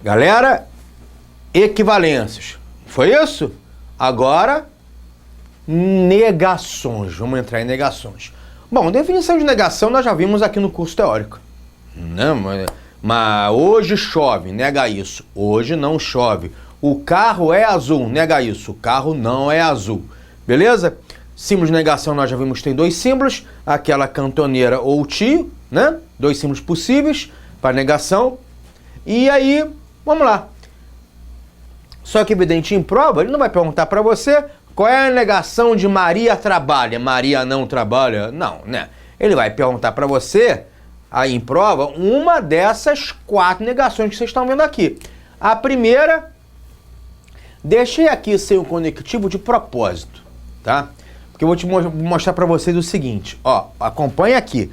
Galera, equivalências. Foi isso? Agora, negações. Vamos entrar em negações. Bom, definição de negação nós já vimos aqui no curso teórico. Não, mas hoje chove, nega isso. Hoje não chove. O carro é azul, nega isso. O carro não é azul. Beleza? Símbolos de negação nós já vimos que tem dois símbolos. Aquela cantoneira ou tio, né? Dois símbolos possíveis para negação. E aí, vamos lá. Só que evidente em prova, ele não vai perguntar para você qual é a negação de Maria trabalha. Maria não trabalha? Não, né? Ele vai perguntar para você, aí em prova, uma dessas 4 negações que vocês estão vendo aqui. A primeira, deixei aqui sem o conectivo de propósito, tá? Porque eu vou te mostrar para vocês o seguinte, ó, acompanha aqui.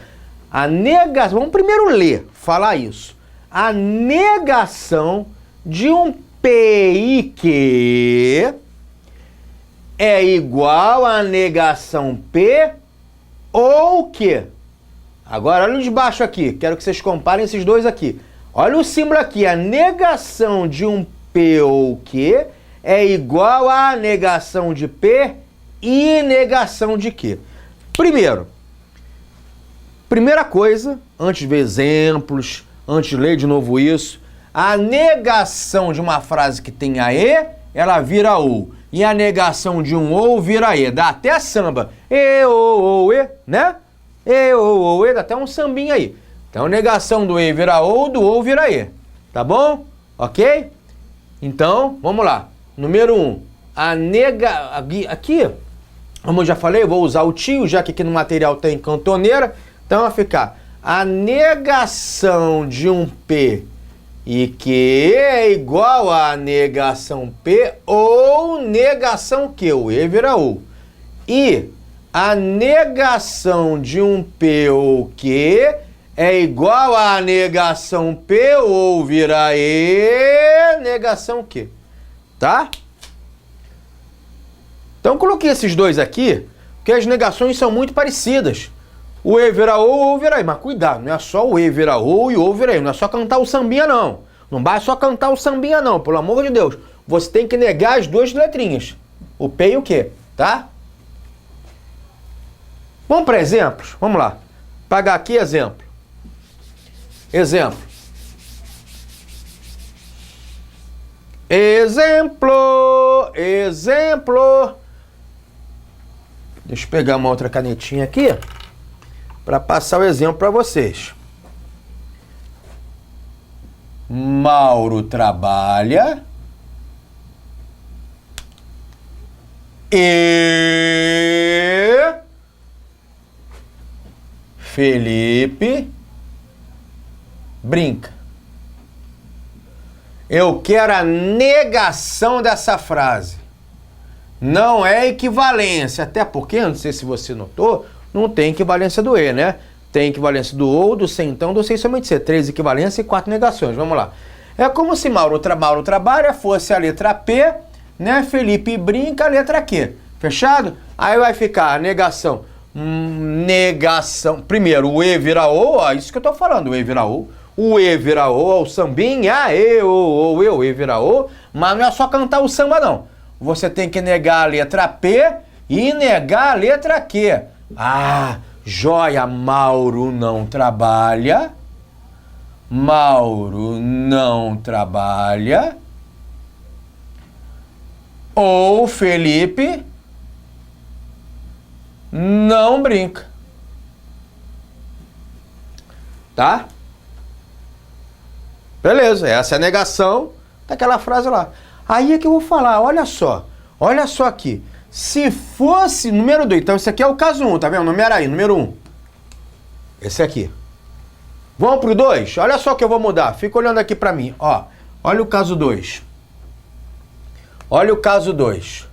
A negação, vamos primeiro ler, falar isso. A negação de um P e Q é igual à negação P ou Q. Agora, olha de baixo aqui. Quero que vocês comparem esses dois aqui. Olha o símbolo aqui. A negação de um P ou Q é igual à negação de P e negação de Q. Primeira coisa, antes de ver exemplos, antes de ler de novo isso, a negação de uma frase que tem a E, ela vira OU. E a negação de um OU vira E. Dá até samba. E, OU, E, né? E, OU, E, dá até um sambinho aí. Então, negação do E vira OU, do OU vira E. Tá bom? Ok? Então, vamos lá. Número 1. Aqui, como eu já falei, eu vou usar o tio, já que aqui no material tem cantoneira. Então, vai ficar a negação de um P e Q é igual a negação P ou negação Q. O E vira U. E a negação de um P ou Q é igual a negação P ou vira E, negação Q. Tá? Então, coloquei esses dois aqui, porque as negações são muito parecidas. O E vira O, O vira I. Mas cuidado, não é só o E vira O e o O vira I. Não é só cantar o sambinha, não. Não vai só cantar o sambinha, não. Pelo amor de Deus. Você tem que negar as duas letrinhas. O P e o Q, tá? Vamos para exemplos? Vamos lá. Pagar aqui exemplo. Exemplo. Exemplo. Deixa eu pegar uma outra canetinha aqui para passar o exemplo para vocês. Mauro trabalha e Felipe brinca. Eu quero a negação dessa frase. Não é equivalência, até porque, não sei se você notou, não tem equivalência do E, né? Tem equivalência do OU, do C, então, do C somente C. 3 equivalências e 4 negações. Vamos lá. É como se Mauro trabalha fosse a letra P, né? Felipe brinca, a letra Q. Fechado? Aí vai ficar a negação. Negação. Primeiro, o E vira O, ó, isso que eu tô falando. O E vira O. O E vira O, o sambinha, E, o E vira O. Mas não é só cantar o samba, não. Você tem que negar a letra P e negar a letra Q. Ah, joia, Mauro não trabalha. Mauro não trabalha. Ou Felipe não brinca. Tá? Beleza, essa é a negação daquela frase lá. Aí é que eu vou falar, olha só aqui. Se fosse número 2, então esse aqui é o caso 1, tá vendo? Número aí, número 1. Esse aqui. Vamos pro 2? Olha só o que eu vou mudar. Fica olhando aqui pra mim, ó. Olha o caso 2. Olha o caso 2.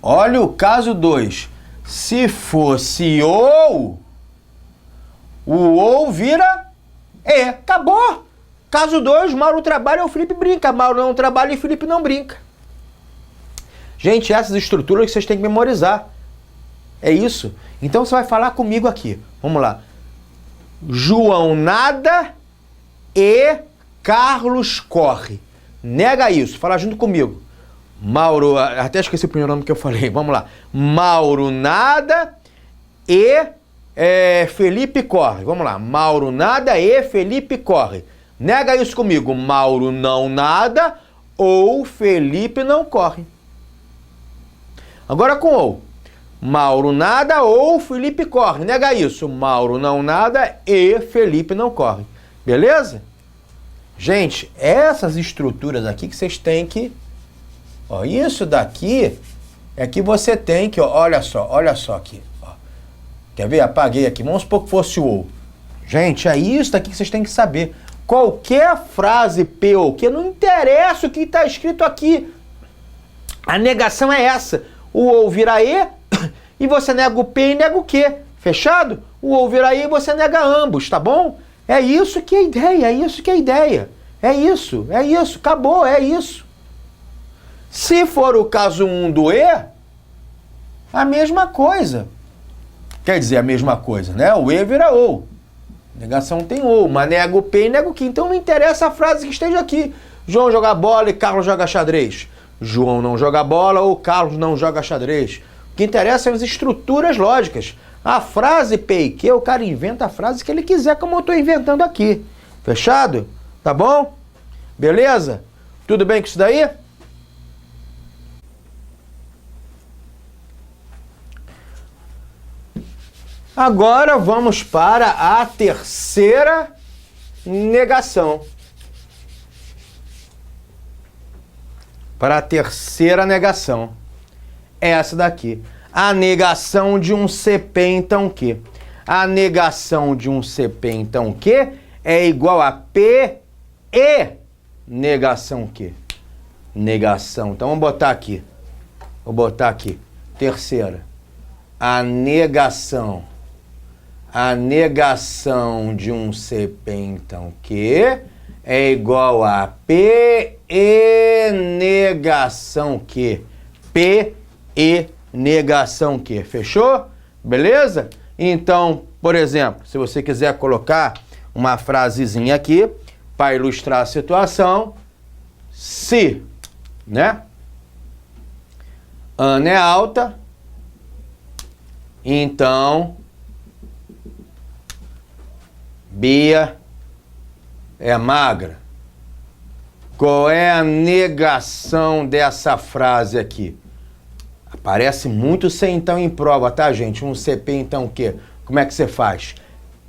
Olha o caso 2. Se fosse ou, o ou vira E. Acabou. Caso 2, Mauro trabalha e o Felipe brinca. Mauro não trabalha e o Felipe não brinca. Gente, essas estruturas que vocês têm que memorizar. É isso. Então você vai falar comigo aqui. Vamos lá. João nada e Carlos corre. Nega isso. Fala junto comigo. Mauro, até esqueci o primeiro nome que eu falei. Vamos lá. Mauro nada e Felipe corre. Vamos lá. Mauro nada e Felipe corre. Nega isso comigo. Mauro não nada ou Felipe não corre. Agora com ou. Mauro nada ou Felipe corre. Nega isso. Mauro não nada e Felipe não corre. Beleza? Gente, essas estruturas aqui que vocês têm que... Ó, isso daqui é que você tem que... Ó, olha só aqui. Ó. Quer ver? Apaguei aqui. Vamos supor que fosse o ou. Gente, é isso daqui que vocês têm que saber. Qualquer frase P ou Q, não interessa o que está escrito aqui. A negação é essa. O ou vira E e você nega o P e nega o Q. Fechado? O ou vira E e você nega ambos, tá bom? É isso que é a ideia, é isso que é a ideia. É isso, acabou, é isso. Se for o caso 1 do E, a mesma coisa. Quer dizer, a mesma coisa, né? O E vira ou. Negação tem ou, mas nega o P e nega o Q. Então não interessa a frase que esteja aqui. João joga bola e Carlos joga xadrez. João não joga bola ou Carlos não joga xadrez. O que interessa são as estruturas lógicas. A frase P e Q, o cara inventa a frase que ele quiser, como eu estou inventando aqui. Fechado? Tá bom? Beleza? Tudo bem com isso daí? Agora vamos para a terceira negação. Para a terceira negação. Essa daqui. A negação de um CP, então Q. A negação de um CP, então Q, é igual a P e negação Q. Negação. Então vamos botar aqui. Vou botar aqui. Terceira. A negação de um CP, então Q, é igual a P e negação Q. P e negação Q. Fechou? Beleza? Então, por exemplo, se você quiser colocar uma frasezinha aqui para ilustrar a situação, se, né? Ana é alta, então Bia é magra. Qual é a negação dessa frase aqui? Aparece muito C então em prova, tá, gente? Um CP então o quê? Como é que você faz?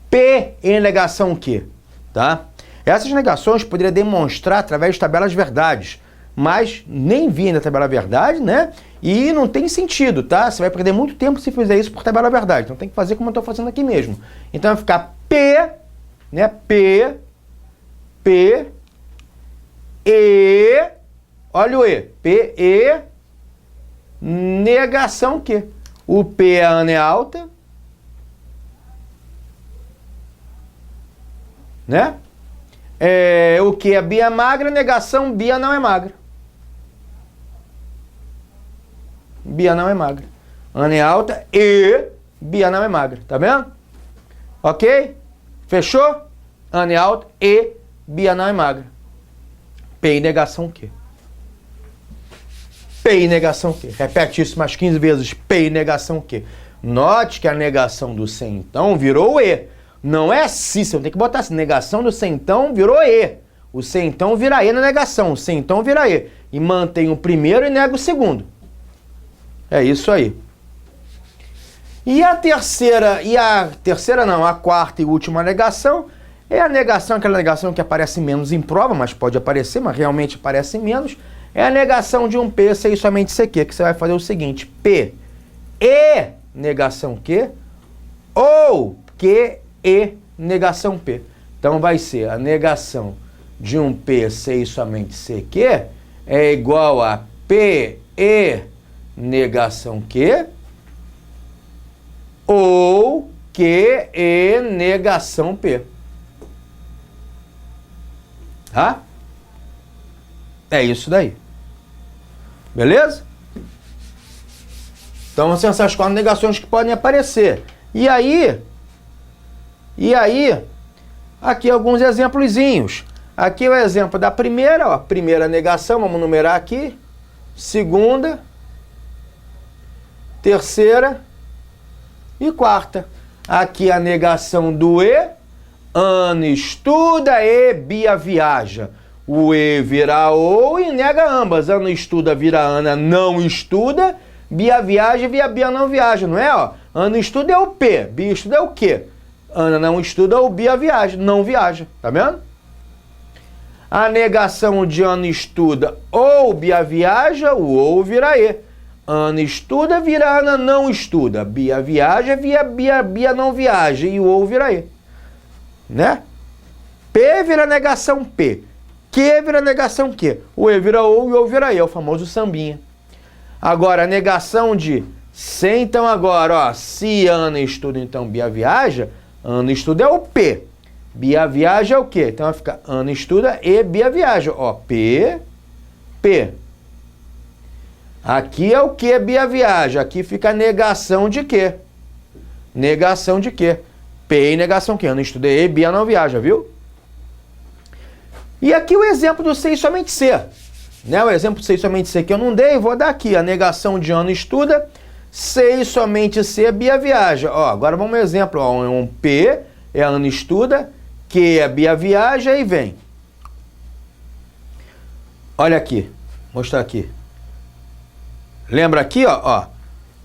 P em negação Q, tá? Essas negações poderia demonstrar através de tabelas verdades, mas nem vi na tabela verdade, né? E não tem sentido, tá? Você vai perder muito tempo se fizer isso por tabela verdade. Então tem que fazer como eu estou fazendo aqui mesmo. Então vai ficar P, né? P, E, olha o E, P, E, negação Q. O P, a Ana é alta, né? O que? A Bia é magra, negação Bia não é magra. Bia não é magra. Ana é alta e Bia não é magra. Tá vendo? Ok? Fechou? Ana é alta e Bia não é magra. P e negação Q. P e negação Q. Repete isso mais 15 vezes. P e negação Q. Note que a negação do C então virou E. Não é se, você tem que botar assim. Negação do C então virou E. O C então vira E na negação. O C então vira E. E mantém o primeiro e nega o segundo. É isso aí. E a terceira não, a quarta e última negação é a negação, aquela negação que aparece menos em prova, mas pode aparecer, mas realmente aparece menos. É a negação de um P ser somente CQ, que você vai fazer o seguinte, P e negação Q ou Q e negação P. Então vai ser a negação de um P ser somente CQ é igual a P e negação Q ou Q e negação P. Tá? É isso daí. Beleza? Então são essas 4 negações que podem aparecer. E aí, aqui alguns exemplozinhos. Aqui é o exemplo da primeira, ó. Primeira negação, vamos numerar aqui. Segunda, terceira e quarta. Aqui a negação do E. Ana estuda e Bia viaja. O E vira O e nega ambas. Ana estuda vira Ana não estuda. Bia viaja vira Bia não viaja, não é? Ó, Ana estuda é o P. Bia estuda é o Q. Ana não estuda ou Bia viaja. Não viaja. Tá vendo? A negação de Ana estuda ou Bia viaja, o ou vira E. Ana estuda vira Ana não estuda. Bia viaja vira Bia não viaja. E o ou vira E. Né? P vira negação P. Q vira negação Q. O E vira ou e o ou vira E. É o famoso sambinha. Agora, a negação de C, então agora, ó. Se Ana estuda, então Bia viaja. Ana estuda é o P. Bia viaja é o quê? Então vai ficar Ana estuda e Bia viaja. Ó, P, P. Aqui é o que Bia viaja. Aqui fica a negação de quê? Negação de quê? P e negação que? Ana estuda e Bia não viaja, viu? E aqui o exemplo do C e somente C. Né? O exemplo do C e somente C que eu não dei, vou dar aqui. A negação de Ana estuda, C e somente C, Bia viaja. Ó, agora vamos ao exemplo. Ó, um P é Ana estuda, que a Bia viaja e vem. Olha aqui, vou mostrar aqui. Lembra aqui, ó,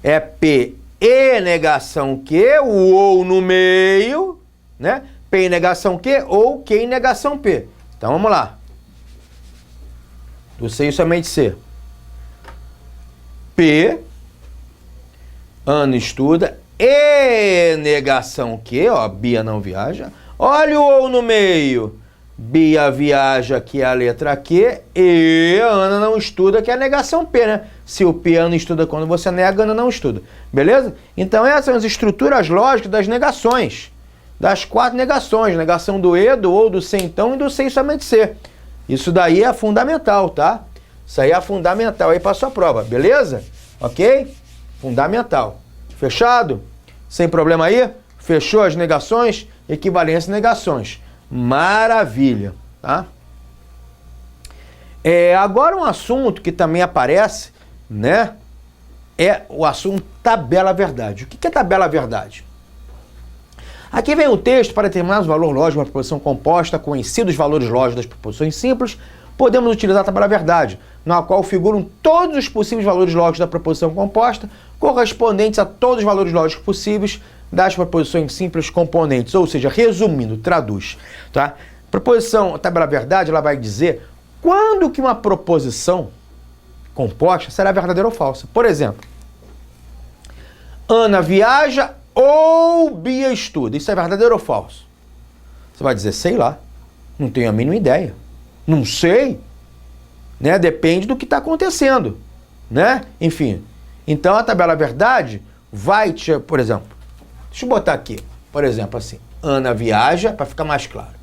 é P e negação que, o ou no meio, né? P em negação que ou Q em negação P. Então vamos lá. Do C e somente C. P, Ana estuda, e negação que, ó, Bia não viaja. Olha o ou no meio. Bia viaja, que é a letra Q, e Ana não estuda, que é a negação P, né? Se o P Ana estuda quando você nega, Ana não estuda. Beleza? Então essas são as estruturas lógicas das negações. Das 4 negações. Negação do E, do ou, do C então e do C e somente C. Isso daí é fundamental, tá? Isso aí é fundamental aí para sua prova, beleza? Ok? Fundamental. Fechado? Sem problema aí? Fechou as negações? Equivalência e negações. Maravilha, tá? Agora um assunto que também aparece, né? É o assunto tabela verdade. O que é tabela verdade? Aqui vem o texto para determinar o valor lógico de uma proposição composta, conhecidos os valores lógicos das proposições simples, podemos utilizar a tabela verdade, na qual figuram todos os possíveis valores lógicos da proposição composta, correspondentes a todos os valores lógicos possíveis das proposições simples componentes. Ou seja, resumindo, traduz, tá? Proposição, tabela verdade, ela vai dizer quando que uma proposição composta será verdadeira ou falsa. Por exemplo, Ana viaja ou Bia estuda. Isso é verdadeiro ou falso? Você vai dizer, sei lá, não tenho a mínima ideia. Não sei, né? Depende do que está acontecendo, né? Enfim, então a tabela verdade vai te, por exemplo, deixa eu botar aqui, por exemplo, assim, Ana viaja, para ficar mais claro,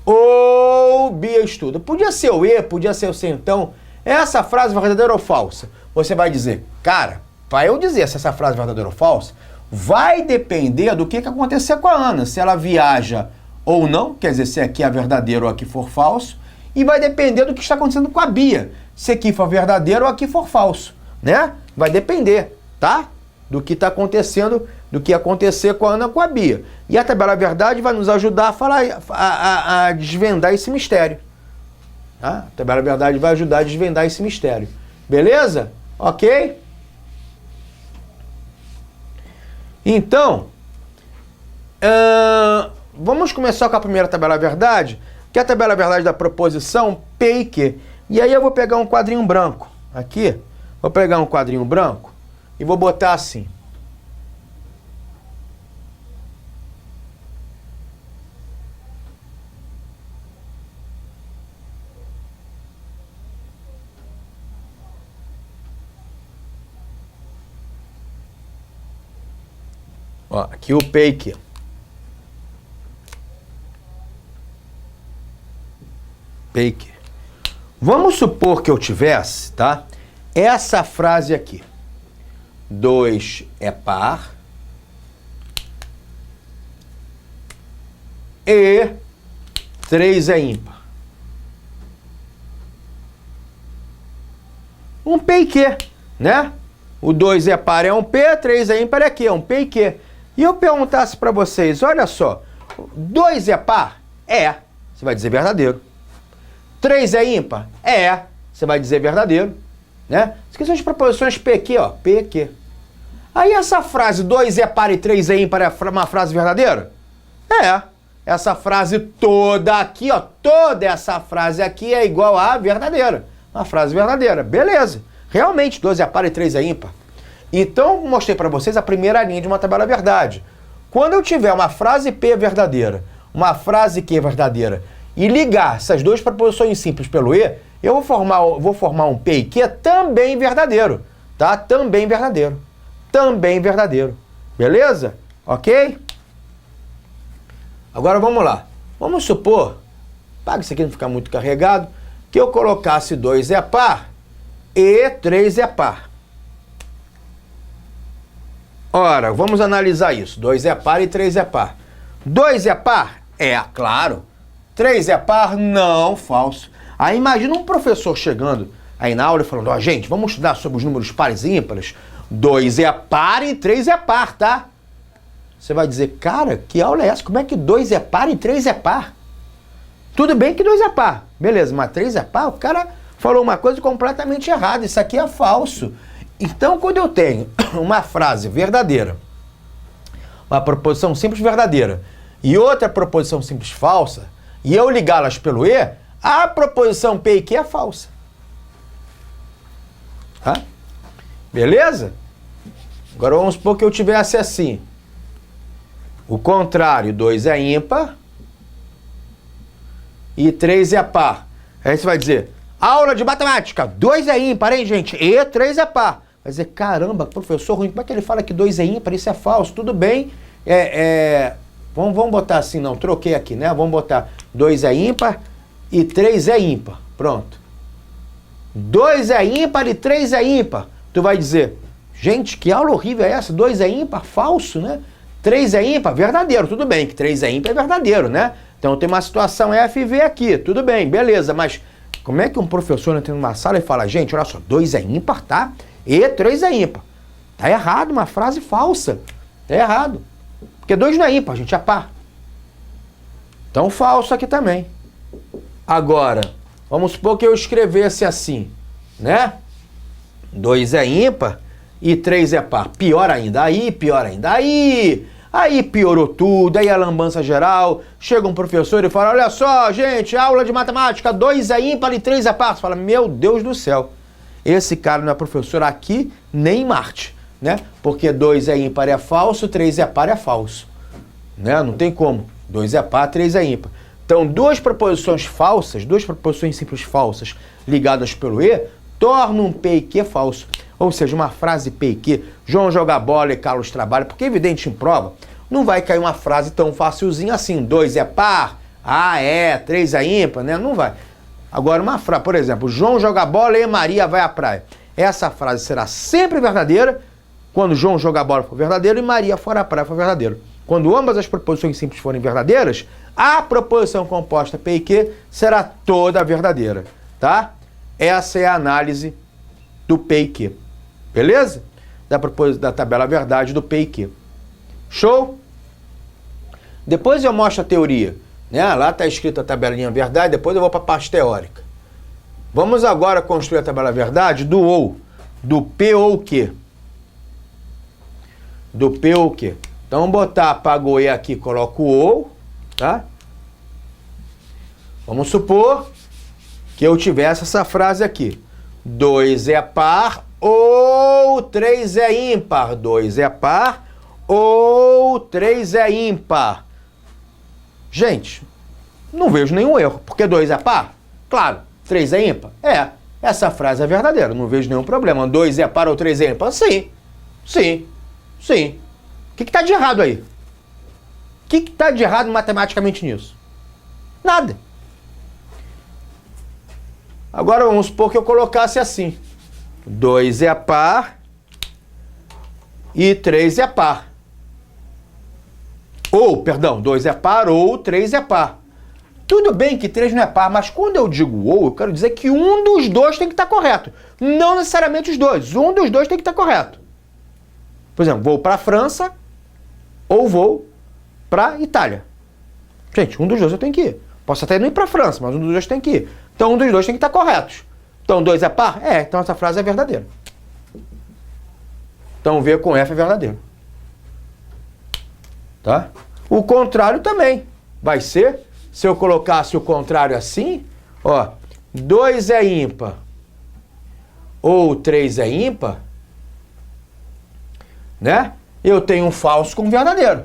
ou Bia estuda. Podia ser o E, podia ser o C, então, essa frase é verdadeira ou falsa? Você vai dizer, cara, para eu dizer se essa frase é verdadeira ou falsa, vai depender do que acontecer com a Ana, se ela viaja ou não, quer dizer, se aqui é verdadeiro ou aqui for falso, e vai depender do que está acontecendo com a Bia, se aqui for verdadeiro ou aqui for falso, né? Vai depender, tá? Do que está acontecendo, do que acontecer com a Ana com a Bia. E a tabela verdade vai nos ajudar a falar, a desvendar esse mistério. Tá? A tabela verdade vai ajudar a desvendar esse mistério. Beleza? Ok? Então, vamos começar com a primeira tabela verdade, que é a tabela verdade da proposição P e Q. E aí eu vou pegar um quadrinho branco aqui, vou pegar um quadrinho branco e vou botar assim. Ó, aqui o P e Q. P e Q. Vamos supor que eu tivesse, tá? Essa frase aqui. 2 é par. E 3 é ímpar. Um P e Q, né? O 2 é par é um P, 3 é ímpar é Q, é um P e Q. E eu perguntasse para vocês, olha só, 2 é par? É. Você vai dizer verdadeiro. 3 é ímpar? É. Você vai dizer verdadeiro, né? Isso aqui são as proposições PQ, ó, PQ. Aí essa frase 2 é par e 3 é ímpar é uma frase verdadeira? É. Essa frase toda aqui, ó, toda essa frase aqui é igual a verdadeira. Uma frase verdadeira. Beleza. Realmente, 2 é par e 3 é ímpar. Então, mostrei para vocês a primeira linha de uma tabela verdade. Quando eu tiver uma frase P verdadeira, uma frase Q verdadeira, e ligar essas duas proposições simples pelo E, eu vou formar um P e Q também verdadeiro, tá? Também verdadeiro. Também verdadeiro. Beleza? Ok? Agora vamos lá. Vamos supor, para isso aqui não ficar muito carregado, que eu colocasse 2 é par e 3 é par. Ora, vamos analisar isso. 2 é par e 3 é par. 2 é par? É, claro. 3 é par? Não, falso. Aí imagina um professor chegando aí na aula e falando, ó, gente, vamos estudar sobre os números pares e ímpares. 2 é par e 3 é par, tá? Você vai dizer, cara, que aula é essa? Como é que 2 é par e 3 é par? Tudo bem que 2 é par. Beleza, mas 3 é par? O cara falou uma coisa completamente errada. Isso aqui é falso. Então, quando eu tenho uma frase verdadeira, uma proposição simples verdadeira e outra proposição simples falsa, e eu ligá-las pelo E, a proposição P e Q é falsa. Tá? Beleza? Agora vamos supor que eu tivesse assim. O contrário, 2 é ímpar e 3 é par. Aí você vai dizer, aula de matemática, 2 é ímpar, hein, gente? E 3 é par. Vai dizer, caramba, professor ruim, como é que ele fala que 2 é ímpar? Isso é falso. Tudo bem, vamos botar assim, não, troquei aqui, né? Vamos botar 2 é ímpar e 3 é ímpar. Pronto. 2 é ímpar e 3 é ímpar. Tu vai dizer, gente, que aula horrível é essa? 2 é ímpar? Falso, né? 3 é ímpar? Verdadeiro. Tudo bem que 3 é ímpar é verdadeiro, né? Então tem uma situação F e V aqui. Tudo bem, beleza. Mas como é que um professor entra numa sala e fala, gente, olha só, 2 é ímpar, tá? E 3 é ímpar. Tá errado, uma frase falsa. Tá errado. Porque 2 não é ímpar, gente, é par. Então falso aqui também. Agora, vamos supor que eu escrevesse assim, né? 2 é ímpar e 3 é par. Pior ainda. Aí, pior ainda. Aí piorou tudo. Aí a lambança geral. Chega um professor e fala, olha só, gente, aula de matemática, 2 é ímpar e 3 é par. Você fala, meu Deus do céu. Esse cara não é professor aqui nem em Marte, né? Porque 2 é ímpar é falso, 3 é par é falso. Né? Não tem como. 2 é par, 3 é ímpar. Então, duas proposições falsas, duas proposições simples falsas ligadas pelo E, tornam um P e Q falso. Ou seja, uma frase P e Q, João joga bola e Carlos trabalha, porque evidente em prova, não vai cair uma frase tão facilzinha assim, 2 é par, 3 é ímpar, né? Não vai. Agora, uma frase, por exemplo, João joga bola e Maria vai à praia. Essa frase será sempre verdadeira quando João joga bola for verdadeiro e Maria for à praia for verdadeiro. Quando ambas as proposições simples forem verdadeiras, a proposição composta P e Q será toda verdadeira, tá? Essa é a análise do P e Q. Beleza? Da tabela verdade do P e Q. Show? Depois eu mostro a teoria. Né? Lá está escrita a tabelinha verdade, depois eu vou para a parte teórica. Vamos agora construir a tabela verdade do OU, do P ou Q. Do P ou Q. Então, vamos botar, apago o E aqui, coloco o OU, tá? Vamos supor que eu tivesse essa frase aqui. 2 é par ou 3 é ímpar. 2 é par ou 3 é ímpar. Gente, não vejo nenhum erro, porque 2 é par? Claro. 3 é ímpar? É. Essa frase é verdadeira, não vejo nenhum problema. 2 é par ou 3 é ímpar? Sim. Sim. Sim. O que está de errado aí? O que está de errado matematicamente nisso? Nada. Agora vamos supor que eu colocasse assim. 2 é par e 3 é par. Ou, perdão, 2 é par ou 3 é par. Tudo bem que 3 não é par, mas quando eu digo ou, eu quero dizer que um dos dois tem que estar correto. Não necessariamente os dois. Um dos dois tem que estar correto. Por exemplo, vou para a França ou vou para a Itália. Gente, um dos dois eu tenho que ir. Posso até não ir para a França, mas um dos dois tem que ir. Então um dos dois tem que estar corretos. Então 2 é par? É, então essa frase é verdadeira. Então V com F é verdadeiro. Tá? O contrário também vai ser, se eu colocasse o contrário assim, ó, 2 é ímpar ou 3 é ímpar, né? Eu tenho um falso com um verdadeiro.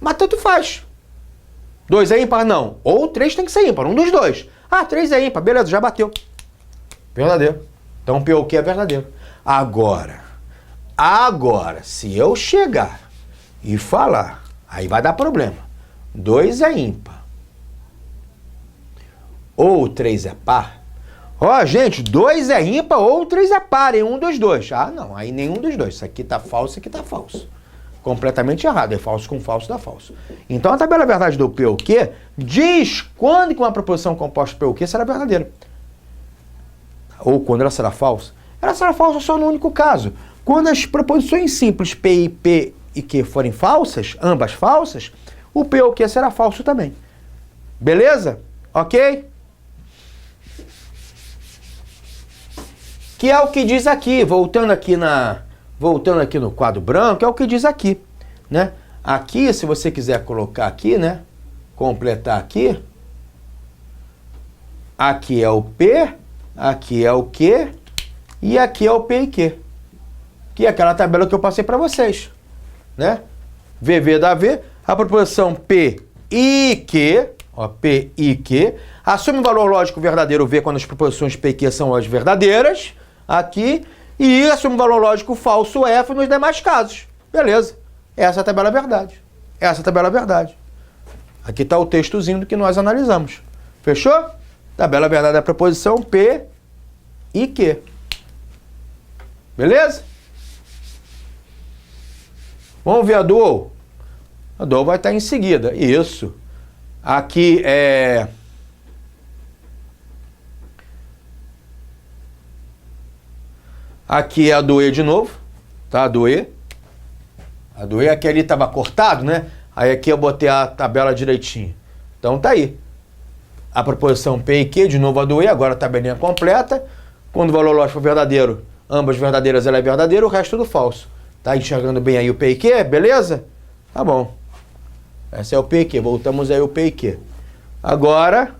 Mas tanto faz. 2 é ímpar? Não. Ou 3 tem que ser ímpar, um dos dois. Ah, 3 é ímpar, beleza, já bateu. Verdadeiro. Então P ou Q é verdadeiro. Agora, se eu chegar e falar, aí vai dar problema. 2 é ímpar. Ou 3 é par. Ó, gente, 2 é ímpar ou 3 é par em um dos dois. Ah, não, aí nenhum dos dois. Isso aqui tá falso, isso aqui tá falso. Completamente errado. É falso com falso dá falso. Então a tabela verdade do P ou Q diz quando que uma proposição composta P ou Q será verdadeira. Ou quando ela será falsa. Ela será falsa só no único caso. Quando as proposições simples P e Q forem falsas, ambas falsas, o P ou Q será falso também. Beleza? Ok? Que é o que diz aqui, voltando aqui no quadro branco, é o que diz aqui, né? Aqui, se você quiser colocar aqui, né? Completar aqui. Aqui é o P, aqui é o Q e aqui é o P e Q. Que é aquela tabela que eu passei para vocês, né? VV da V, a proposição P e Q, ó, P e Q, assume o valor lógico verdadeiro V quando as proposições P e Q são as verdadeiras, aqui, e assume o valor lógico falso F nos demais casos. Beleza. Essa é a tabela verdade. Essa é a tabela verdade. Aqui está o textozinho do que nós analisamos. Fechou? Tabela verdade da proposição P e Q. Beleza? Vamos ver a dual? A dual vai estar em seguida. Isso. Aqui é... Aqui é a do E de novo, tá? A do E. A do E, aqui ali estava cortado, né? Aí aqui eu botei a tabela direitinho. Então tá aí. A proposição P e Q, de novo a do E, agora a tabelinha completa. Quando o valor lógico for verdadeiro, ambas verdadeiras, ela é verdadeira, o resto tudo falso. Tá enxergando bem aí o P e Q, beleza? Tá bom. Esse é o P e Q, voltamos aí o P e Q. Agora,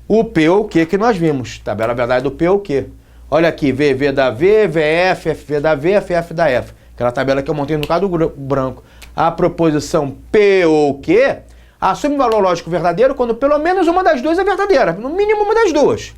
o P ou Q que nós vimos. Tabela verdade do P ou Q. Olha aqui, VV da V, VF, FV da V, FF da F. Aquela tabela que eu montei no quadro branco. A proposição P ou Q assume o valor lógico verdadeiro quando pelo menos uma das duas é verdadeira. No mínimo uma das duas.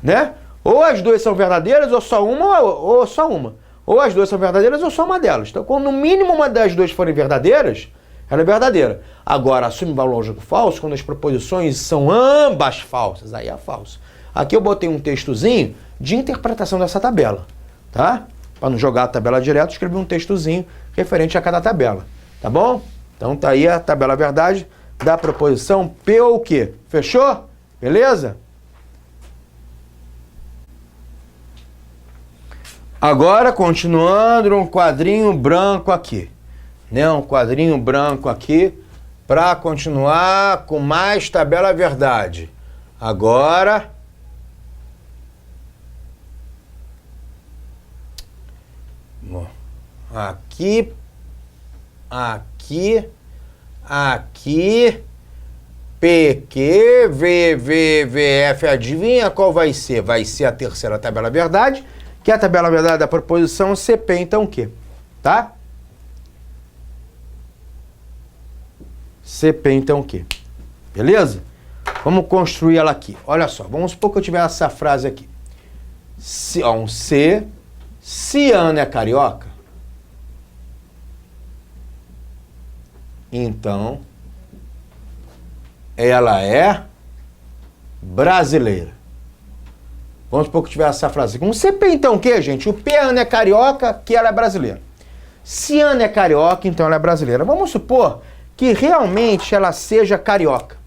Né? Ou as duas são verdadeiras, ou só uma, ou só uma. Ou as duas são verdadeiras, ou só uma delas. Então, quando no mínimo uma das duas forem verdadeiras, ela é verdadeira. Agora, assume o valor lógico falso quando as proposições são ambas falsas. Aí é falso. Aqui eu botei um textozinho de interpretação dessa tabela, tá? Para não jogar a tabela direto, escrevi um textozinho referente a cada tabela, tá bom? Então tá aí a tabela verdade da proposição P ou Q. Fechou? Beleza? Agora, continuando, um quadrinho branco aqui, né? Um quadrinho branco aqui para continuar com mais tabela verdade. Agora... Aqui, aqui, aqui, PQ, VF, adivinha qual vai ser? Vai ser a terceira tabela verdade, que é a tabela verdade da proposição CP, então o quê? Tá? CP, então o quê? Beleza? Vamos construir ela aqui. Olha só, vamos supor que eu tiver essa frase aqui. Um C... Se Ana é carioca, então ela é brasileira. Vamos supor que tiver essa frase aqui. Um CP, então, o que, gente? O P, Ana é carioca, que ela é brasileira. Se Ana é carioca, então ela é brasileira. Vamos supor que realmente ela seja carioca.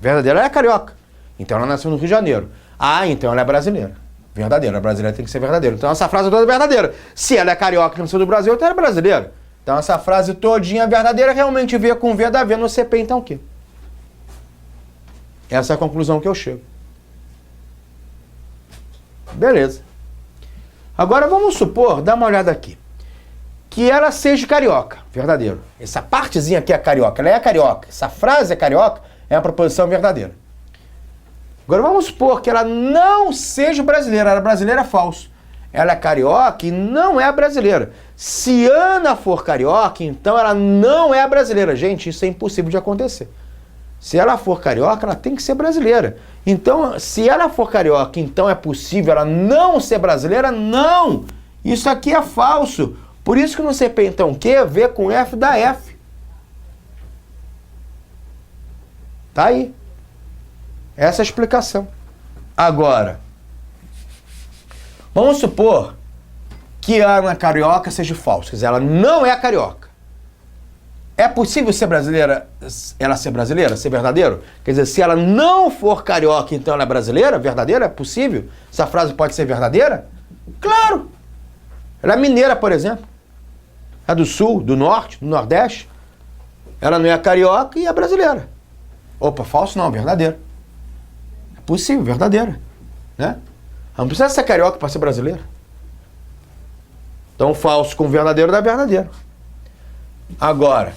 Verdadeira, ela é carioca. Então ela nasceu no Rio de Janeiro. Ah, então ela é brasileira. Verdadeira. A brasileira tem que ser verdadeira. Então essa frase toda é verdadeira. Se ela é carioca e nasceu do Brasil, então ela é brasileira. Então essa frase todinha verdadeira realmente vê com V da V no CP, então o quê? Essa é a conclusão que eu chego. Beleza. Agora vamos supor, dá uma olhada aqui, que ela seja carioca, verdadeiro. Essa partezinha aqui é carioca, ela é carioca. Essa frase é carioca, é a proposição verdadeira. Agora vamos supor que ela não seja brasileira, ela é brasileira, falso. Ela é carioca e não é brasileira. Se Ana for carioca, então ela não é brasileira. Gente, isso é impossível de acontecer. Se ela for carioca, ela tem que ser brasileira. Então, se ela for carioca, então é possível ela não ser brasileira? Não! Isso aqui é falso. Por isso que no CP, então, Q, V com F dá F. Tá aí. Essa é a explicação. Agora, vamos supor que a Ana carioca seja falsa. Quer dizer, ela não é carioca. É possível ser brasileira, ela ser brasileira, ser verdadeiro? Quer dizer, se ela não for carioca, então ela é brasileira? Verdadeira? É possível? Essa frase pode ser verdadeira? Claro! Ela é mineira, por exemplo. É do sul, do norte, do nordeste. Ela não é carioca e é brasileira. Opa, falso não, verdadeiro. É possível, verdadeira. Né? Ela não precisa ser carioca para ser brasileira. Então, falso com verdadeiro dá verdadeiro. Agora,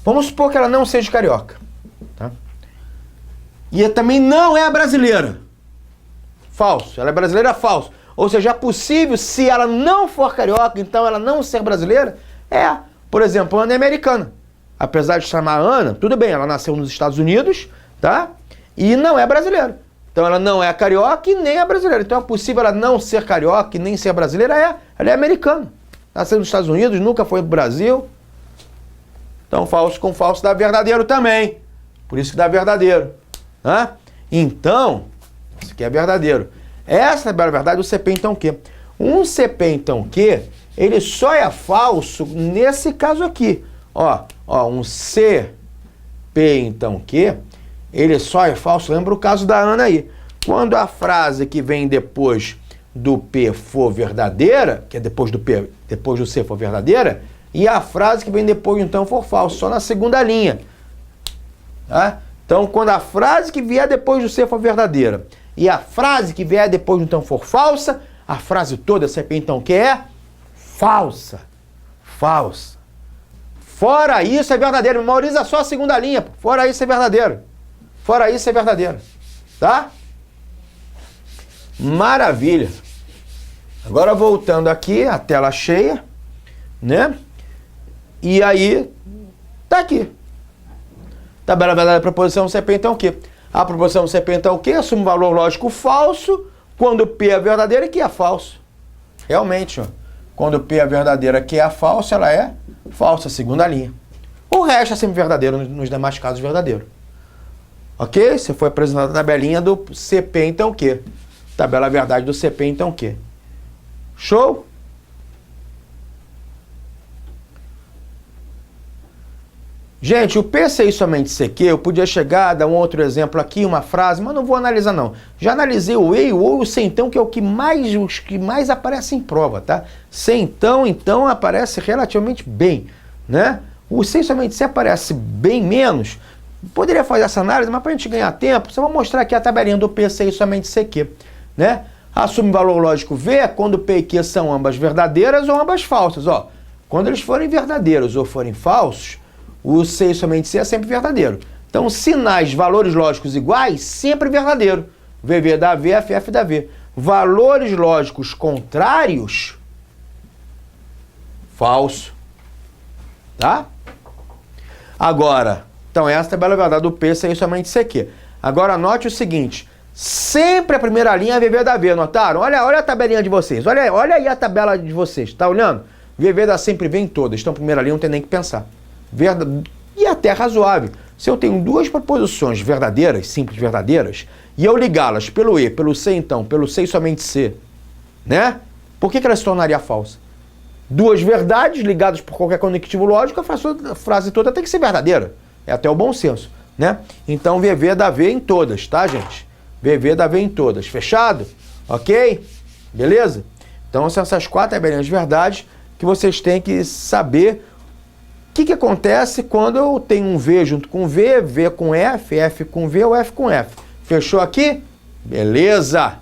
vamos supor que ela não seja carioca. Tá? E também não é brasileira. Falso. Ela é brasileira, falso. Ou seja, é possível, se ela não for carioca, então ela não ser brasileira? É. Por exemplo, Ana é americana. Apesar de chamar Ana, tudo bem, ela nasceu nos Estados Unidos, tá? E não é brasileira. Então ela não é carioca e nem é brasileira. Então é possível ela não ser carioca e nem ser brasileira? É. Ela é americana. Nasceu nos Estados Unidos, nunca foi pro Brasil. Então falso com falso dá verdadeiro também. Por isso que dá verdadeiro. Tá? Então, isso aqui é verdadeiro. Essa é a verdade do CP então Q. Um CP então Q, ele só é falso nesse caso aqui. Ó, um CP então Q, ele só é falso. Lembra o caso da Ana aí. Quando a frase que vem depois do P for verdadeira, que é depois do P, depois do C for verdadeira, e a frase que vem depois então for falso, só na segunda linha. Tá? Então, quando a frase que vier depois do C for verdadeira e a frase que vier depois do então for falsa, a frase toda CP então que é falsa. Falsa. Fora isso é verdadeiro. Memoriza só a segunda linha. Fora isso é verdadeiro. Fora isso é verdadeiro. Tá? Maravilha. Agora voltando aqui, a tela cheia, né? E aí, tá aqui. Tabela verdade da proposição CP então o quê? A proposição CP então o quê? Assume um valor lógico falso quando P é verdadeira e Q é falso. Realmente, ó. Quando P é verdadeira e Q é falso, ela é falsa, segunda linha. O resto é sempre verdadeiro, nos demais casos verdadeiro. Ok? Você foi apresentada a tabelinha do CP então o quê? Tabela verdade do CP então o quê? Show? Gente, o PCI somente CQ, eu podia chegar a dar um outro exemplo aqui, uma frase, mas não vou analisar não. Já analisei o E, o O e o CEntão, que é o que mais aparece em prova, tá? CEntão, então, aparece relativamente bem, né? O C somente C aparece bem menos. Poderia fazer essa análise, mas para a gente ganhar tempo, só vou mostrar aqui a tabelinha do PCI somente CQ, né? Assume valor lógico V quando P e Q são ambas verdadeiras ou ambas falsas, ó. Quando eles forem verdadeiros ou forem falsos, o C e somente C é sempre verdadeiro. Então, sinais, valores lógicos iguais, sempre verdadeiro. VV dá V, FF dá V. Valores lógicos contrários, falso. Tá? Agora, então essa é a tabela verdade do P, C e somente CQ. Agora, anote o seguinte. Sempre a primeira linha é VV dá V, notaram? Olha a tabelinha de vocês. Olha aí a tabela de vocês. Tá olhando? VV dá sempre V em todas. Então, primeira linha não tem nem que pensar. E até razoável. Se eu tenho duas proposições verdadeiras, simples verdadeiras, e eu ligá-las pelo E, pelo C então, pelo C e somente C, né? Por que ela se tornaria falsa? Duas verdades ligadas por qualquer conectivo lógico, a frase toda tem que ser verdadeira. É até o bom senso. né? Então VV dá V em todas, tá, gente? VV dá V em todas, fechado? Ok? Beleza? Então são essas 4 tabelinhas de verdade que vocês têm que saber o que acontece quando eu tenho um V junto com V, V com F, F com V ou F com F. Fechou aqui? Beleza!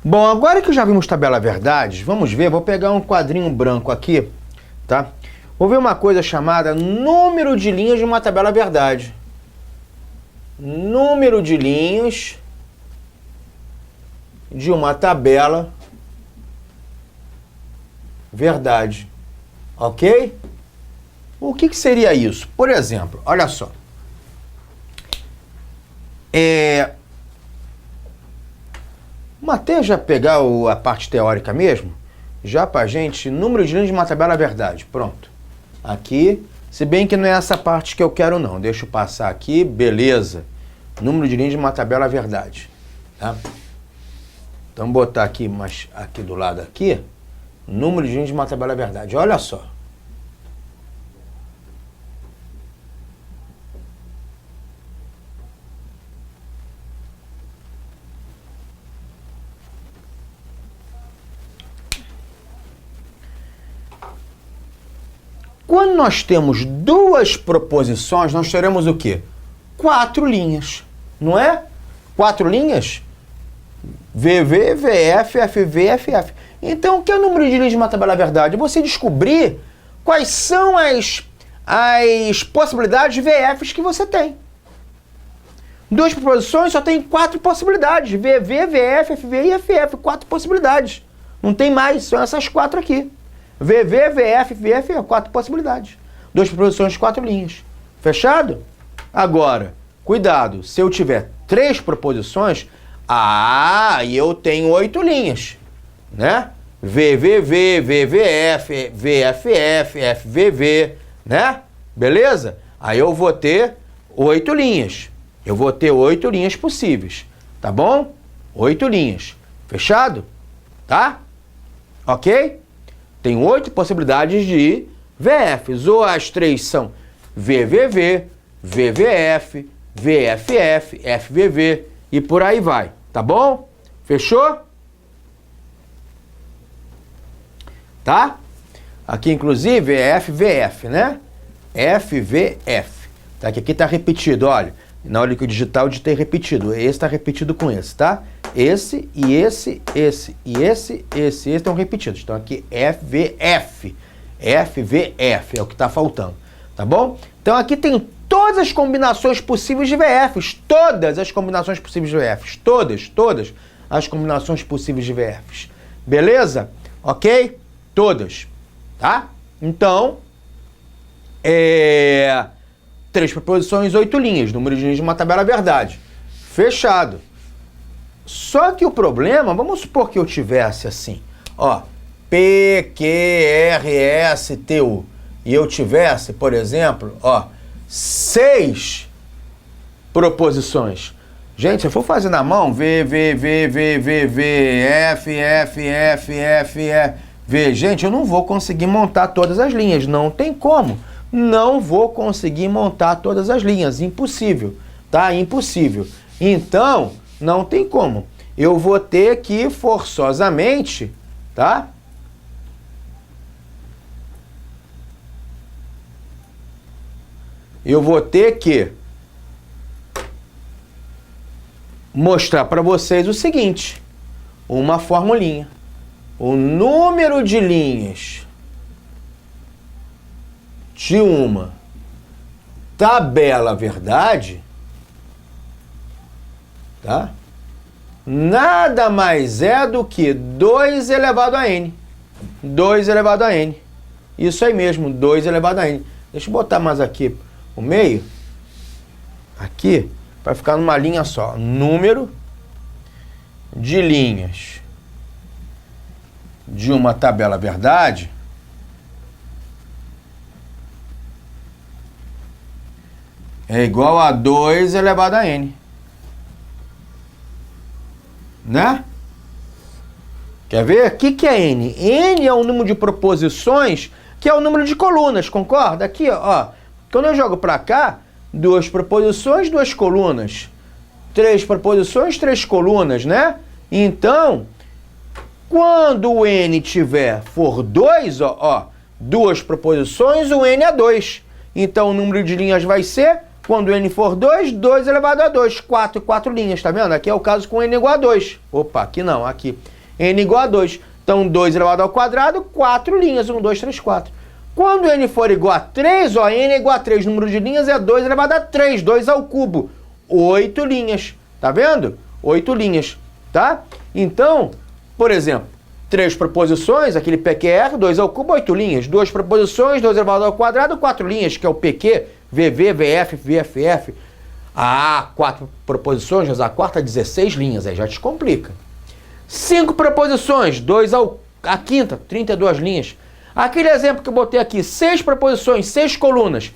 Bom, agora que já vimos tabela verdade, vamos ver, vou pegar um quadrinho branco aqui, tá? Vou ver uma coisa chamada número de linhas de uma tabela verdade. Número de linhas de uma tabela verdade. Ok? O que seria isso? Por exemplo, olha só. Vamos até já pegar a parte teórica mesmo, já pra gente, número de linhas de uma tabela verdade. Pronto. Aqui, se bem que não é essa parte que eu quero não. Deixa eu passar aqui, beleza. Número de linhas de uma tabela verdade. Tá? Então, botar aqui, mas aqui do lado aqui, número de linhas de uma tabela verdade. Olha só. Quando nós temos duas proposições, nós teremos o quê? 4 linhas, não é? 4 linhas? VV, VF, FV, FF. Então, o que é o número de linhas de uma tabela verdade? Você descobrir quais são as possibilidades de VFs que você tem. Duas proposições só tem 4 possibilidades. VV, VF, FV e FF. 4 possibilidades. Não tem mais, são essas 4 aqui. VV, VF, VF, 4 possibilidades. Duas proposições, 4 linhas. Fechado? Agora, cuidado, se eu tiver 3 proposições, eu tenho 8 linhas, né? VVV, VVF, VFF, FVV, né? Beleza? Aí eu vou ter 8 linhas. Eu vou ter 8 linhas possíveis, tá bom? 8 linhas. Fechado? Tá? Ok? Tem 8 possibilidades de VFs, ou as 3 são VVV, VVF, VFF, FVV e por aí vai, tá bom? Fechou? Tá? Aqui inclusive é FVF, né? FVF. Tá? Aqui tá repetido, olha. Na hora que eu digitar, eu digitei repetido. Esse está repetido com esse, tá? Esse e esse e esse estão repetidos. Então aqui FVF. FVF é o que está faltando, tá bom? Então aqui tem todas as combinações possíveis de VFs. Todas as combinações possíveis de VFs. Todas as combinações possíveis de VFs. Beleza? Ok? Todas. Tá? Então, 3 proposições, 8 linhas, número de linhas de uma tabela verdade. Fechado. Só que o problema, vamos supor que eu tivesse assim, ó, P, Q, R, S, T, U, e eu tivesse, por exemplo, ó, 6 proposições. Gente, se eu for fazer na mão, V, F, V, gente, eu não vou conseguir montar todas as linhas, não tem como. Não vou conseguir montar todas as linhas, impossível, tá? Impossível. Então, não tem como. Eu vou ter que, forçosamente, tá? Eu vou ter que mostrar para vocês o seguinte, uma formulinha. O número de linhas de uma tabela verdade, tá? Nada mais é do que 2 elevado a n. 2 elevado a n. Isso aí mesmo, 2 elevado a n. Deixa eu botar mais aqui o meio. Aqui, para ficar numa linha só. Número de linhas de uma tabela verdade é igual a 2 elevado a n. Né? Quer ver? O que é n? N é o número de proposições que é o número de colunas, concorda? Aqui, ó, quando eu jogo para cá, 2 proposições, 2 colunas. 3 proposições, 3 colunas, né? Então, quando o n for 2, ó, 2 proposições, o n é 2. Então, o número de linhas vai ser, quando n for 2, 2 elevado a 2. 4 linhas, tá vendo? Aqui é o caso com n igual a 2. Opa, aqui não, aqui. N igual a 2. Então, 2 elevado ao quadrado, 4 linhas. 1, 2, 3, 4. Quando n for igual a 3, ó, n é igual a 3. O número de linhas é 2 elevado a 3. 2 ao cubo. 8 linhas. Tá vendo? 8 linhas, tá? Então, por exemplo, 3 proposições, aquele PQR, 2 ao cubo, 8 linhas. 2 proposições, 2 elevado ao quadrado, 4 linhas, que é o PQ, VV, VF, VFF. 4 proposições, 2 à quarta, 16 linhas, aí já te complica. 5 proposições, 2 à quinta, 32 linhas. Aquele exemplo que eu botei aqui, 6 proposições, 6 colunas,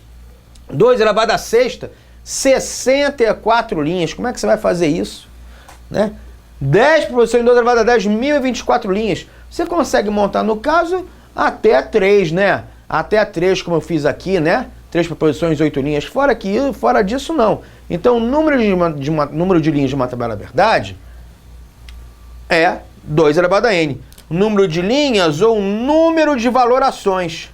2 elevado à sexta, 64 linhas. Como é que você vai fazer isso? Né? 10 proposições, 2 elevado a 10, 1024 linhas. Você consegue montar, no caso, até 3, né? Até 3, como eu fiz aqui, né? 3 proposições, 8 linhas. Fora disso, não. Então, o número de linhas de uma tabela verdade é 2 elevado a n. Número de linhas ou número de valorações.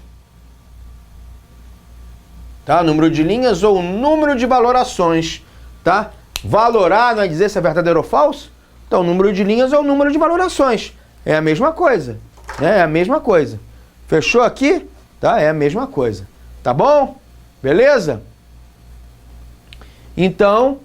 Tá? Número de linhas ou número de valorações. Tá? Valorar não é dizer se é verdadeiro ou falso? Então, número de linhas ou número de valorações. É a mesma coisa. Né? É a mesma coisa. Fechou aqui? Tá? É a mesma coisa. Tá bom? Beleza? Então,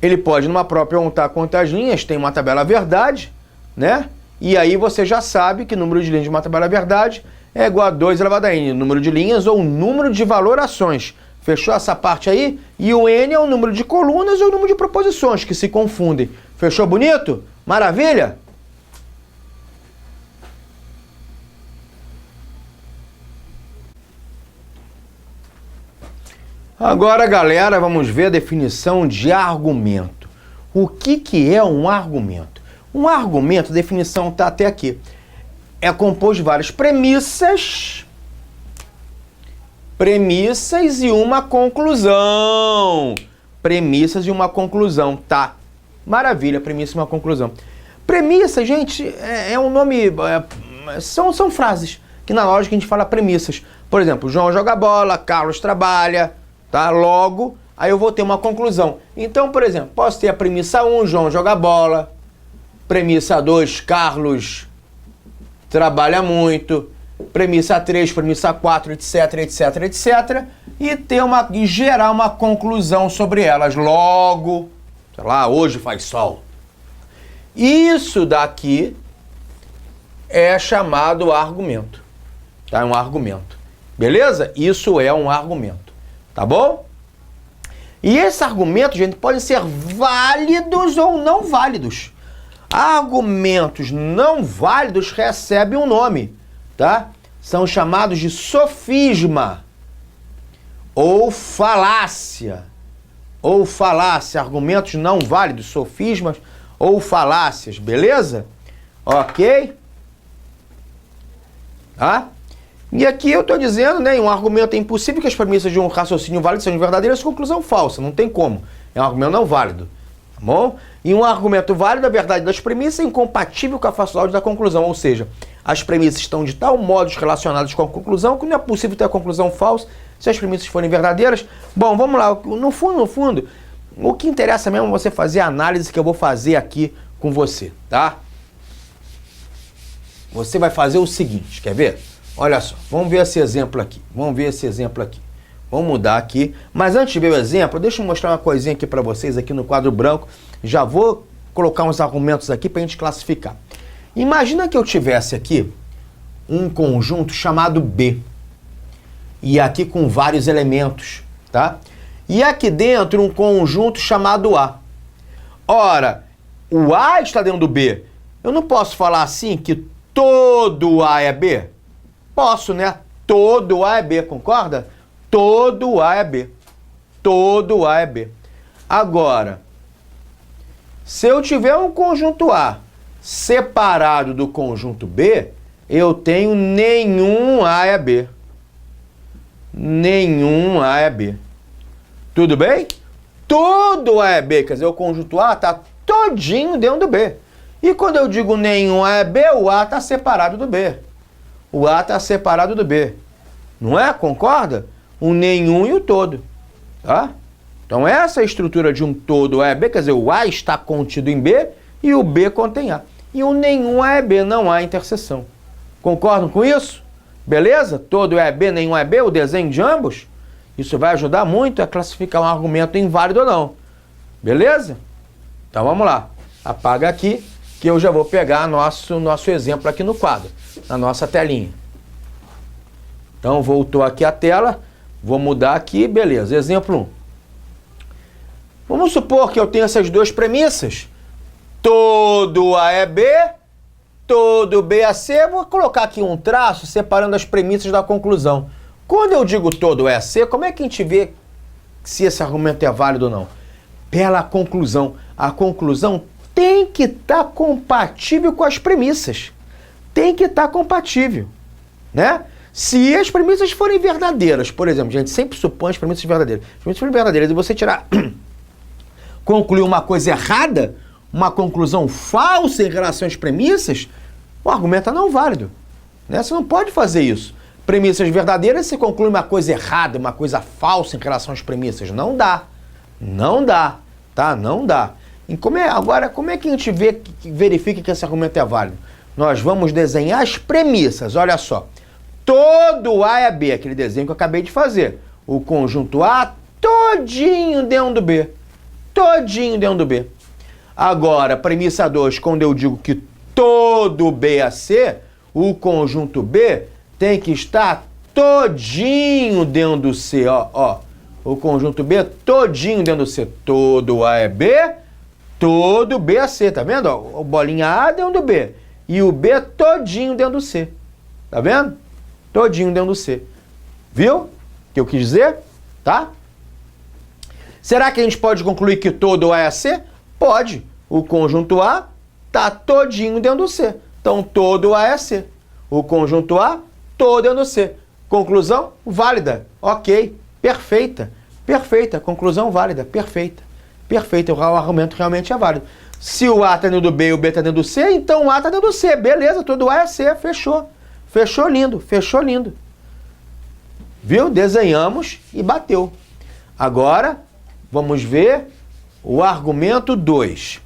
ele pode, numa própria, perguntar quantas linhas tem uma tabela verdade, né? E aí você já sabe que o número de linhas de uma tabela verdade é igual a 2 elevado a n, número de linhas ou número de valorações. Fechou essa parte aí? E o n é o número de colunas ou o número de proposições, que se confundem. Fechou bonito? Maravilha? Agora, galera, vamos ver a definição de argumento. O que é um argumento? Um argumento, a definição está até aqui. É composto de várias premissas e uma conclusão. Premissas e uma conclusão, tá? Maravilha, premissa e uma conclusão. Premissa, gente, é um nome... são frases que na lógica a gente fala premissas. Por exemplo, João joga bola, Carlos trabalha, tá? Logo, aí eu vou ter uma conclusão. Então, por exemplo, posso ter a premissa 1, João joga bola. Premissa 2, Carlos trabalha muito. Premissa 3, premissa 4, etc, etc, etc. E gerar uma conclusão sobre elas. Logo, sei lá, hoje faz sol. Isso daqui é chamado argumento. Tá? É um argumento. Beleza? Isso é um argumento. Tá bom? E esses argumentos, gente, podem ser válidos ou não válidos. Argumentos não válidos recebem um nome, tá? São chamados de sofisma ou falácia. Argumentos não válidos, sofismas ou falácias, beleza? Ok? Tá? E aqui eu estou dizendo, né, um argumento é impossível que as premissas de um raciocínio válido sejam verdadeiras e conclusão falsa. Não tem como. É um argumento não válido. Tá bom? E um argumento válido, a verdade das premissas, é incompatível com a falsidade da conclusão. Ou seja, as premissas estão de tal modo relacionadas com a conclusão que não é possível ter a conclusão falsa se as premissas forem verdadeiras. Bom, vamos lá. No fundo, o que interessa mesmo é você fazer a análise que eu vou fazer aqui com você, tá? Você vai fazer o seguinte, quer ver? Olha só, vamos ver esse exemplo aqui. Vamos mudar aqui. Mas antes de ver o exemplo, deixa eu mostrar uma coisinha aqui para vocês aqui no quadro branco. Já vou colocar uns argumentos aqui para a gente classificar. Imagina que eu tivesse aqui um conjunto chamado B. E aqui com vários elementos, tá? E aqui dentro um conjunto chamado A. Ora, o A está dentro do B. Eu não posso falar assim que todo A é B? Posso, né? Todo A é B, concorda? Todo A é B. Todo A é B. Agora, se eu tiver um conjunto A separado do conjunto B, eu tenho nenhum A é B. Nenhum A é B. Tudo bem? Todo A é B, quer dizer, o conjunto A está todinho dentro do B. E quando eu digo nenhum A é B, o A está separado do B. O A está separado do B. Não é? Concorda? O nenhum e o todo. Tá? Então essa é a estrutura de um todo A é B, quer dizer, o A está contido em B e o B contém A. E o nenhum A é B, não há interseção. Concordam com isso? Beleza? Todo A é B, nenhum A é B, o desenho de ambos. Isso vai ajudar muito a classificar um argumento inválido ou não. Beleza? Então vamos lá. Apaga aqui que eu já vou pegar nosso exemplo aqui no quadro, na nossa telinha. Então voltou aqui a tela, vou mudar aqui, beleza. Exemplo 1. Vamos supor que eu tenho essas duas premissas. Todo A é B, todo B é C. Vou colocar aqui um traço separando as premissas da conclusão. Quando eu digo todo é C, como é que a gente vê se esse argumento é válido ou não? Pela conclusão. A conclusão tem que estar compatível com as premissas. Tem que estar compatível, né? Se as premissas forem verdadeiras, por exemplo, a gente sempre supõe as premissas verdadeiras. As premissas forem verdadeiras e você tirar, concluir uma coisa errada, uma conclusão falsa em relação às premissas, o argumento é não válido, né? Você não pode fazer isso. Premissas verdadeiras, você conclui uma coisa errada, uma coisa falsa em relação às premissas. Não dá. Não dá. Tá? Não dá. E agora, como é que a gente verifica que esse argumento é válido? Nós vamos desenhar as premissas. Olha só. Todo A é B, aquele desenho que eu acabei de fazer. O conjunto A todinho dentro do B. Todinho dentro do B. Agora, premissa 2, quando eu digo que todo B é C, o conjunto B tem que estar todinho dentro do C, ó. O conjunto B todinho dentro do C. Todo A é B, todo B é C, tá vendo? Ó, o bolinha A dentro do B. E o B todinho dentro do C. Tá vendo? Todinho dentro do C. Viu o que eu quis dizer? Tá? Será que a gente pode concluir que todo A é C? Pode. O conjunto A tá todinho dentro do C. Então, todo A é C. O conjunto A todo dentro do C. Conclusão válida. Ok. Perfeita. Perfeita. Conclusão válida. Perfeita. Perfeita. O argumento realmente é válido. Se o A está dentro do B e o B está dentro do C, então o A está dentro do C. Beleza. Todo A é C. Fechou. Fechou lindo. Fechou lindo. Viu? Desenhamos e bateu. Agora, vamos ver o argumento 2.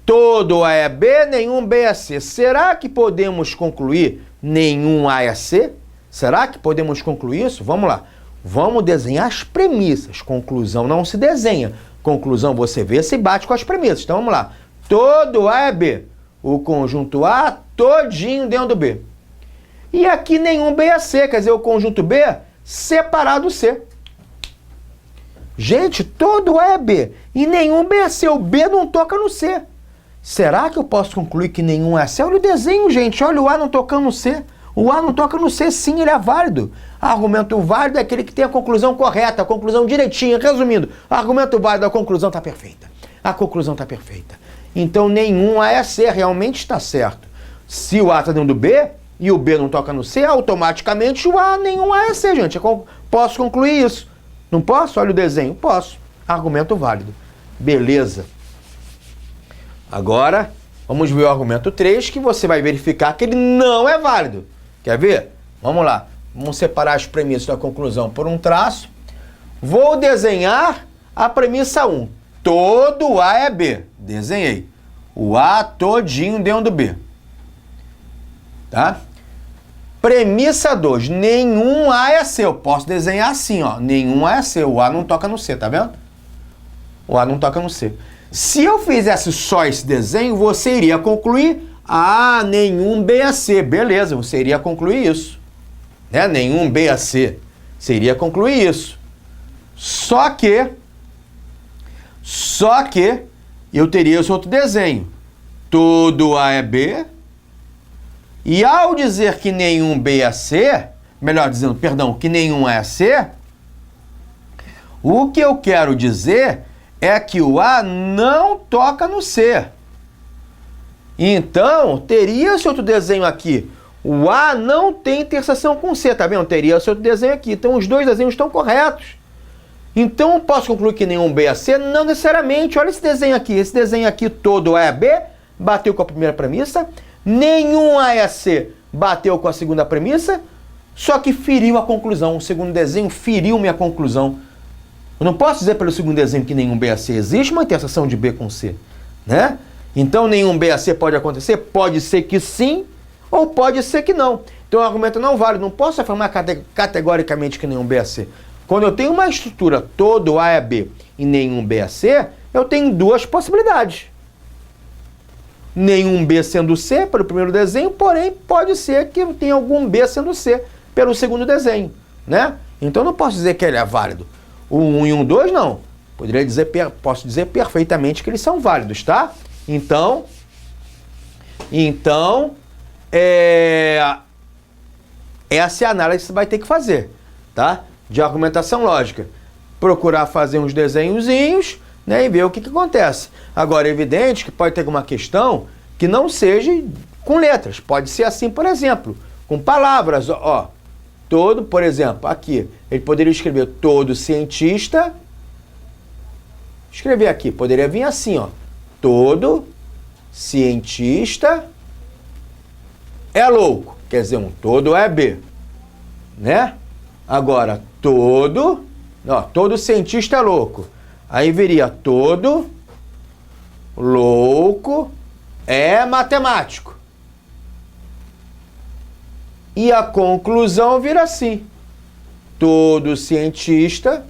Todo A é B, nenhum B é C. Será que podemos concluir nenhum A é C? Será que podemos concluir isso? Vamos lá. Vamos desenhar as premissas. Conclusão não se desenha. Conclusão você vê se bate com as premissas. Então vamos lá. Todo A é B. O conjunto A todinho dentro do B. E aqui nenhum B é C. Quer dizer, o conjunto B separado do C. Gente, todo A é B. E nenhum B é C. O B não toca no C. Será que eu posso concluir que nenhum é C? Olha o desenho, gente. Olha o A não tocando no C. O A não toca no C, sim, ele é válido. Argumento válido é aquele que tem a conclusão correta, a conclusão direitinha. Resumindo, argumento válido, a conclusão está perfeita. A conclusão está perfeita. Então, nenhum A é C, realmente está certo. Se o A está dentro do B e o B não toca no C, automaticamente o A, nenhum A é C, gente. Eu posso concluir isso. Não posso? Olha o desenho. Posso. Argumento válido. Beleza. Agora, vamos ver o argumento 3, que você vai verificar que ele não é válido. Quer ver? Vamos lá. Vamos separar as premissas da conclusão por um traço. Vou desenhar a premissa 1. Todo A é B. Desenhei. O A todinho dentro do B. Tá? Premissa 2. Nenhum A é C. Eu posso desenhar assim, ó. Nenhum A é C. O A não toca no C, tá vendo? O A não toca no C. Se eu fizesse só esse desenho, você iria concluir nenhum B é C. Beleza, você iria concluir isso. Né? Nenhum B é C. Você iria concluir isso. Só que eu teria esse outro desenho. Todo A é B. E ao dizer que nenhum B é C, melhor dizendo, perdão, que nenhum A é C, o que eu quero dizer é que o A não toca no C. Então, teria esse outro desenho aqui. O A não tem interseção com C, tá vendo? Teria esse outro desenho aqui. Então os dois desenhos estão corretos. Então eu posso concluir que nenhum B é C? Não necessariamente. Olha esse desenho aqui. Esse desenho aqui todo A é B, bateu com a primeira premissa. Nenhum A é C, bateu com a segunda premissa. Só que feriu a conclusão. O segundo desenho feriu minha conclusão. Eu não posso dizer pelo segundo desenho que nenhum B é C. Existe uma interseção de B com C, né? Então nenhum B a C pode acontecer? Pode ser que sim, ou pode ser que não. Então o argumento não vale. Não posso afirmar categoricamente que nenhum B é C. Quando eu tenho uma estrutura todo A é B e nenhum B é C, eu tenho duas possibilidades. Nenhum B sendo C pelo primeiro desenho, porém pode ser que eu tenha algum B sendo C pelo segundo desenho, né? Então eu não posso dizer que ele é válido. O 1 e o 2 não. Posso dizer perfeitamente que eles são válidos, tá? Então, essa é a análise que você vai ter que fazer, tá? De argumentação lógica. Procurar fazer uns desenhozinhos, né, e ver o que acontece. Agora, é evidente que pode ter alguma questão que não seja com letras. Pode ser assim, por exemplo, com palavras, ó. Todo, por exemplo, aqui, ele poderia escrever todo cientista. Escrever aqui, poderia vir assim, ó. Todo cientista é louco. Quer dizer, um todo é B, né? Agora, todo cientista é louco. Aí viria todo louco é matemático. E a conclusão vira assim. Todo cientista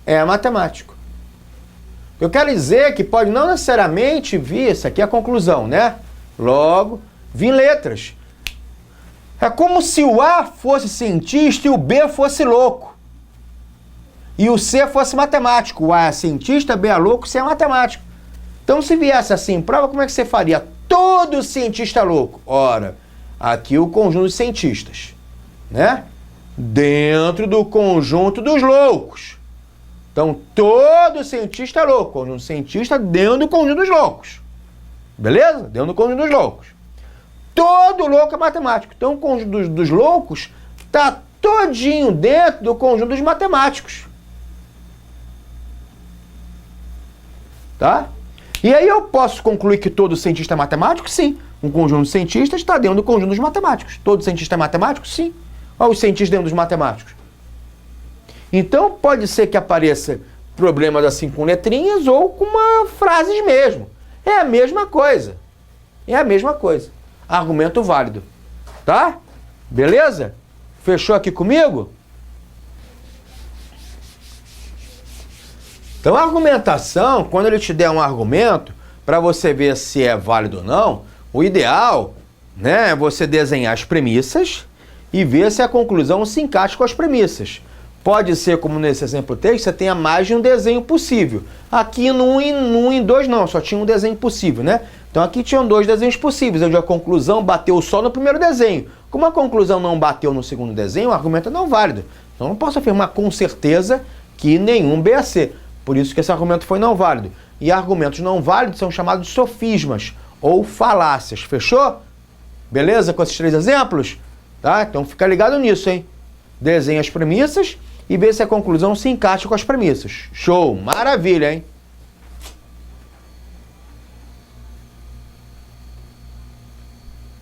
é matemático. Eu quero dizer que pode não necessariamente vir, isso aqui é a conclusão, né? Logo, vir letras. É como se o A fosse cientista e o B fosse louco. E o C fosse matemático. O A é cientista, B é louco, C é matemático. Então, se viesse assim em prova, como é que você faria? Todo cientista é louco. Ora, aqui o conjunto de cientistas, né? Dentro do conjunto dos loucos. Então, todo cientista é louco. Conjunto cientista dentro do conjunto dos loucos. Beleza? Dentro do conjunto dos loucos. Todo louco é matemático. Então, o conjunto dos loucos está todinho dentro do conjunto dos matemáticos. Tá? E aí eu posso concluir que todo cientista é matemático? Sim. Um conjunto de cientistas está dentro do conjunto dos matemáticos. Todo cientista é matemático? Sim. Olha os cientistas dentro dos matemáticos. Então, pode ser que apareça problemas assim com letrinhas ou com uma frases mesmo. É a mesma coisa. É a mesma coisa. Argumento válido. Tá? Beleza? Fechou aqui comigo? Então, a argumentação, quando ele te der um argumento, para você ver se é válido ou não, o ideal, né, é você desenhar as premissas e ver se a conclusão se encaixa com as premissas. Pode ser, como nesse exemplo texto, você tenha mais de um desenho possível. Aqui no 1 e 2 não, só tinha um desenho possível, né? Então aqui tinham dois desenhos possíveis, onde a conclusão bateu só no primeiro desenho. Como a conclusão não bateu no segundo desenho, o argumento é não válido. Então não posso afirmar com certeza que nenhum B é C. Por isso que esse argumento foi não válido. E argumentos não válidos são chamados de sofismas ou falácias. Fechou? Beleza com esses 3 exemplos? Tá? Então fica ligado nisso, hein? Desenha as premissas e vê se a conclusão se encaixa com as premissas. Show! Maravilha, hein?